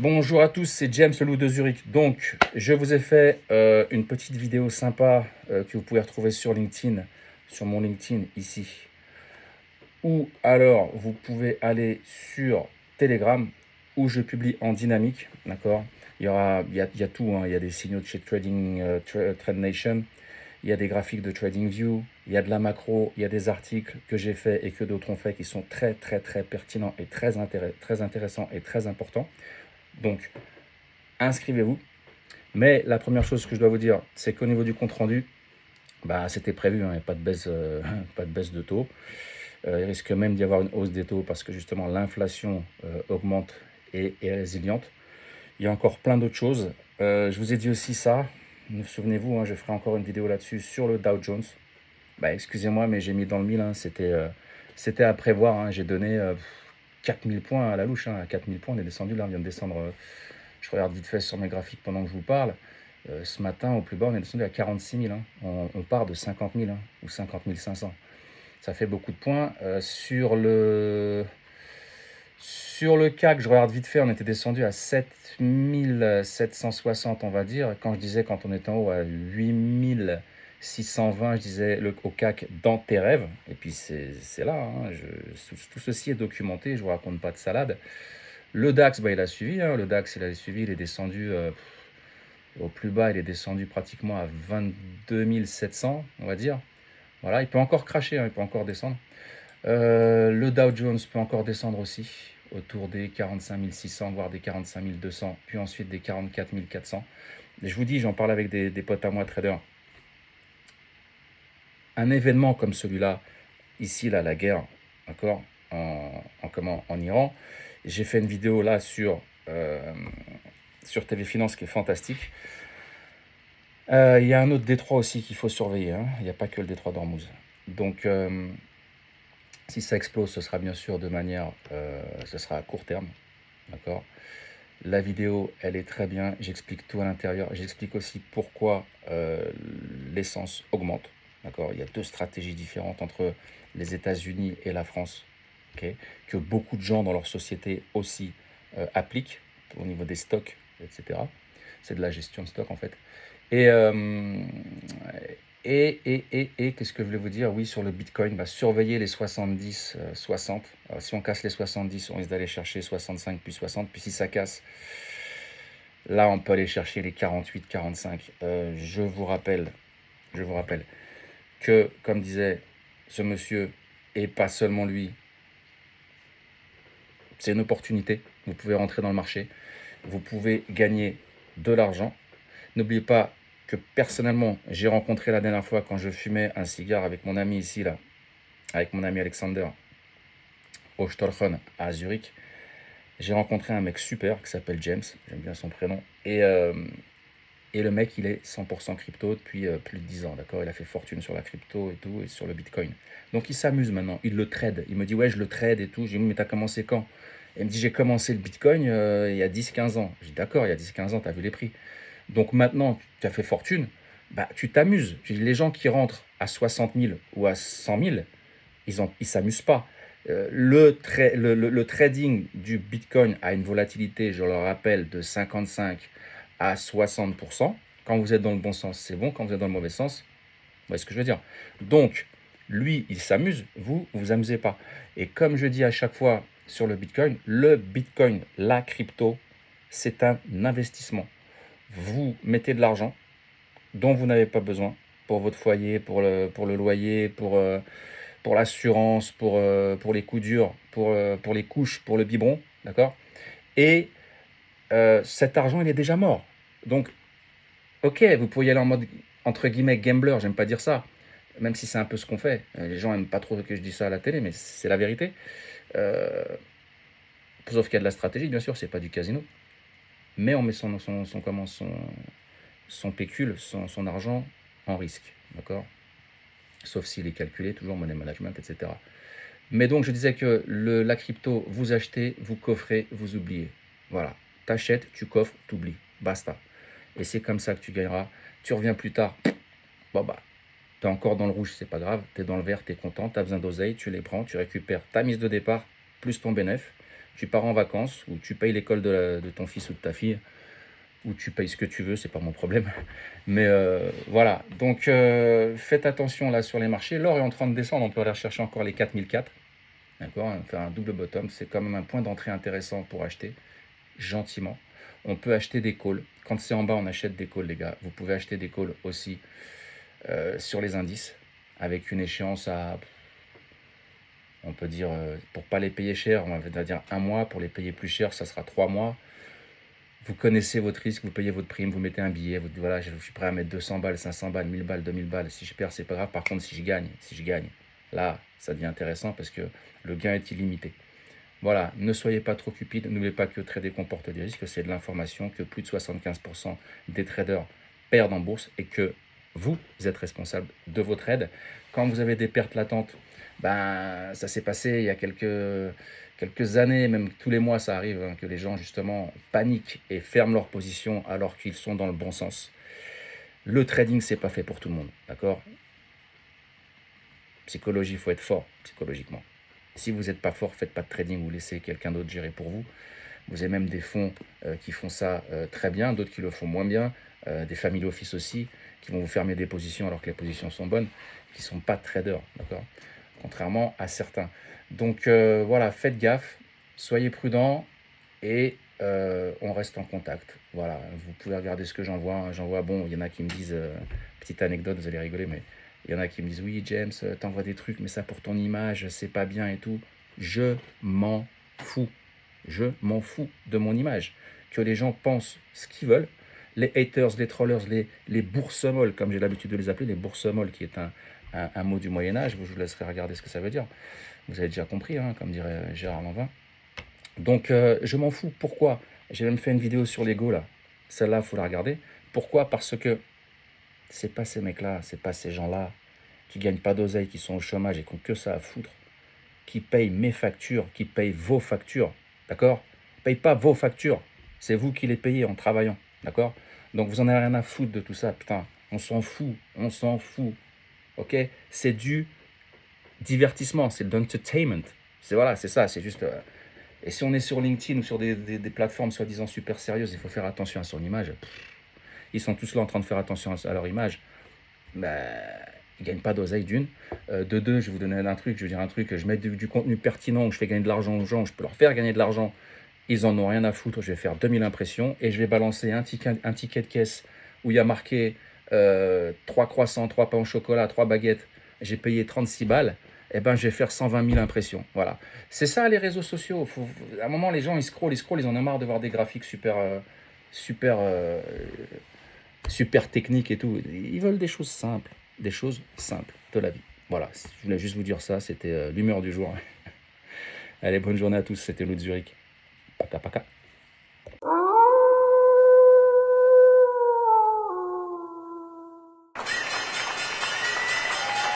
Bonjour à tous, c'est James le loup de Zurich. Donc, je vous ai fait une petite vidéo sympa que vous pouvez retrouver sur LinkedIn, sur mon LinkedIn ici. Ou alors, vous pouvez aller sur Telegram où je publie en dynamique, d'accord. Il y a tout, hein. Il y a des signaux de chez Trading, Trade Nation, il y a des graphiques de TradingView, il y a de la macro, il y a des articles que j'ai fait et que d'autres ont fait qui sont très pertinents et très intéressants et très importants. Donc, inscrivez-vous. Mais la première chose que je dois vous dire, c'est qu'au niveau du compte rendu, bah, c'était prévu, hein, il n'y a pas de baisse, pas de baisse de taux. Il risque même d'y avoir une hausse des taux parce que justement l'inflation augmente et est résiliente. Il y a encore plein d'autres choses. Je vous ai dit aussi ça. Souvenez-vous, hein, je ferai encore une vidéo là-dessus sur le Dow Jones. Bah, excusez-moi, mais j'ai mis dans le mille, hein, c'était à prévoir, hein. J'ai donné 4000 points à la louche, hein. À 4000 points, on est descendu là, on vient de descendre. Je regarde vite fait sur mes graphiques pendant que je vous parle. Ce matin, au plus bas, on est descendu à 46 000. Hein. On part de 50 000 hein, ou 50 500. Ça fait beaucoup de points. Sur le CAC, je regarde vite fait, on était descendu à 7 760, on va dire. Quand je disais, quand on est en haut à 8 620, je disais au CAC dans tes rêves. Et puis c'est là, hein, tout ceci est documenté, je ne vous raconte pas de salade. Le DAX, bah, il a suivi. Hein, le DAX, il a suivi, il est descendu au plus bas, il est descendu pratiquement à 22 700, on va dire. Voilà, il peut encore cracher, hein, il peut encore descendre. Le Dow Jones peut encore descendre aussi, autour des 45 600, voire des 45 200, puis ensuite des 44 400. Et je vous dis, j'en parle avec des potes à moi, traders. Un événement comme celui-là, ici, là, la guerre, d'accord, en Iran. J'ai fait une vidéo là sur TV Finance qui est fantastique. Il y a un autre détroit aussi qu'il faut surveiller, hein. Il n'y a pas que le détroit d'Ormuz. Donc, si ça explose, ce sera bien sûr ce sera à court terme, d'accord. La vidéo, elle est très bien, j'explique tout à l'intérieur. J'explique aussi pourquoi l'essence augmente, d'accord. Il y a deux stratégies différentes entre les États-Unis et la France, ok, que beaucoup de gens dans leur société aussi appliquent au niveau des stocks, etc. C'est de la gestion de stock en fait. Et, euh, et qu'est-ce que je voulais vous dire? Oui, sur le Bitcoin, bah, surveillez les 70, 60. Alors, si on casse les 70, on risque d'aller chercher 65 puis 60. Puis si ça casse, là, on peut aller chercher les 48, 45. Je vous rappelle que, comme disait ce monsieur, et pas seulement lui, c'est une opportunité. Vous pouvez rentrer dans le marché. Vous pouvez gagner de l'argent. N'oubliez pas que personnellement, j'ai rencontré la dernière fois quand je fumais un cigare avec mon ami ici, là, avec mon ami Alexander, au Storchen à Zurich. J'ai rencontré un mec super qui s'appelle James, j'aime bien son prénom. Et le mec, il est 100% crypto depuis plus de 10 ans, d'accord. Il a fait fortune sur la crypto et tout, et sur le Bitcoin. Donc il s'amuse maintenant, il le trade. Il me dit, ouais, je le trade et tout. J'ai dit, mais t'as commencé quand? Et il me dit, j'ai commencé le Bitcoin il y a 10 15 ans. J'ai dit, d'accord, il y a 10 15 ans, t'as vu les prix. Donc maintenant, tu as fait fortune, bah, tu t'amuses. Les gens qui rentrent à 60 000 ou à 100 000, ils s'amusent pas. Le trading du Bitcoin a une volatilité, je le rappelle, de 55 à 60%. Quand vous êtes dans le bon sens, c'est bon. Quand vous êtes dans le mauvais sens, vous voyez ce que je veux dire. Donc, lui, il s'amuse, vous, vous amusez pas. Et comme je dis à chaque fois sur le Bitcoin, la crypto, c'est un investissement. Vous mettez de l'argent dont vous n'avez pas besoin pour votre foyer, pour le loyer, pour l'assurance, pour les coups durs, pour les couches, pour le biberon, d'accord. Et cet argent, il est déjà mort. Donc, ok, vous pourriez aller en mode, entre guillemets, gambler, j'aime pas dire ça, même si c'est un peu ce qu'on fait. Les gens aiment pas trop que je dise ça à la télé, mais c'est la vérité. Euh, Sauf qu'il y a de la stratégie, bien sûr, c'est pas du casino. Mais on met son pécule, son argent en risque, d'accord. Sauf s'il est calculé, toujours money management, etc. Mais donc, je disais que la crypto, vous achetez, vous coffrez, vous oubliez. Voilà. T'achètes, tu coffres, t'oublies. Basta. Et c'est comme ça que tu gagneras. Tu reviens plus tard. Bon, bah, t'es encore dans le rouge, c'est pas grave. T'es dans le vert, t'es content. T'as besoin d'oseille, tu les prends, tu récupères ta mise de départ, plus ton bénéfice. tu pars en vacances, ou tu payes l'école de ton fils ou de ta fille, ou tu payes ce que tu veux, c'est pas mon problème. Mais voilà, donc faites attention là sur les marchés. L'or est en train de descendre, on peut aller chercher encore les 4004. D'accord, on va faire un double bottom, c'est quand même un point d'entrée intéressant pour acheter, gentiment. On peut acheter des calls. Quand c'est en bas, on achète des calls, les gars. Vous pouvez acheter des calls aussi sur les indices, avec une échéance à, on peut dire, pour pas les payer cher, on va dire un mois. Pour les payer plus cher, ça sera 3 mois. Vous connaissez votre risque, vous payez votre prime, vous mettez un billet, vous dites voilà, je suis prêt à mettre 200 balles, 500 balles, 1000 balles, 2000 balles. Si je perds, c'est pas grave. Par contre, si je gagne, là, ça devient intéressant parce que le gain est illimité. Voilà, ne soyez pas trop cupide. N'oubliez pas que trader comporte des risques, c'est de l'information, que plus de 75% des traders perdent en bourse et que vous êtes responsable de vos trades. Quand vous avez des pertes latentes, ben, ça s'est passé il y a quelques années, même tous les mois, ça arrive, hein, que les gens, justement, paniquent et ferment leur position alors qu'ils sont dans le bon sens. Le trading, c'est pas fait pour tout le monde, d'accord? Psychologie, il faut être fort psychologiquement. Si vous n'êtes pas fort, faites pas de trading, vous laissez quelqu'un d'autre gérer pour vous. Vous avez même des fonds qui font ça très bien, d'autres qui le font moins bien, des family office aussi, qui vont vous fermer des positions alors que les positions sont bonnes, qui ne sont pas traders, d'accord? Contrairement à certains. Donc voilà, faites gaffe, soyez prudents et on reste en contact. Voilà, vous pouvez regarder ce que j'envoie, hein. J'envoie, bon, il y en a qui me disent, petite anecdote, vous allez rigoler, mais il y en a qui me disent, oui, James, t'envoies des trucs, mais ça pour ton image, c'est pas bien et tout. Je m'en fous. Je m'en fous de mon image. Que les gens pensent ce qu'ils veulent. Les haters, les trollers, les boursemolles, comme j'ai l'habitude de les appeler, les boursemolles, qui est un mot du Moyen-Âge, je vous laisserai regarder ce que ça veut dire. Vous avez déjà compris, hein, comme dirait Gérard Lanvin. Donc, je m'en fous. Pourquoi? J'ai même fait une vidéo sur l'ego, là. Celle-là, il faut la regarder. Pourquoi? Parce que c'est pas ces mecs-là, c'est pas ces gens-là qui gagnent pas d'oseille, qui sont au chômage et qui ont que ça à foutre, qui payent mes factures, qui payent vos factures, d'accord? Paye pas vos factures, c'est vous qui les payez en travaillant, d'accord? Donc vous en avez rien à foutre de tout ça, putain, on s'en fout, ok? C'est du divertissement, c'est de l'entertainment, c'est voilà, c'est ça, c'est juste... Et si on est sur LinkedIn ou sur des plateformes soi-disant super sérieuses, il faut faire attention à son image. Ils sont tous là en train de faire attention à leur image. Bah, ils ne gagnent pas d'oseille d'une. De deux, je vais vous donner un truc, je vais dire un truc, je mets du contenu pertinent, je fais gagner de l'argent aux gens, je peux leur faire gagner de l'argent. Ils en ont rien à foutre, je vais faire 2000 impressions et je vais balancer un ticket de caisse où il y a marqué 3 croissants, 3 pains au chocolat, 3 baguettes, j'ai payé 36 balles, et ben je vais faire 120 000 impressions. Voilà. C'est ça les réseaux sociaux. À un moment, les gens ils scrollent, ils en ont marre de voir des graphiques super, super techniques et tout. Ils veulent des choses simples de la vie. Voilà, je voulais juste vous dire ça, c'était l'humeur du jour. Allez, bonne journée à tous, c'était Lou de Zurich. Paka paka.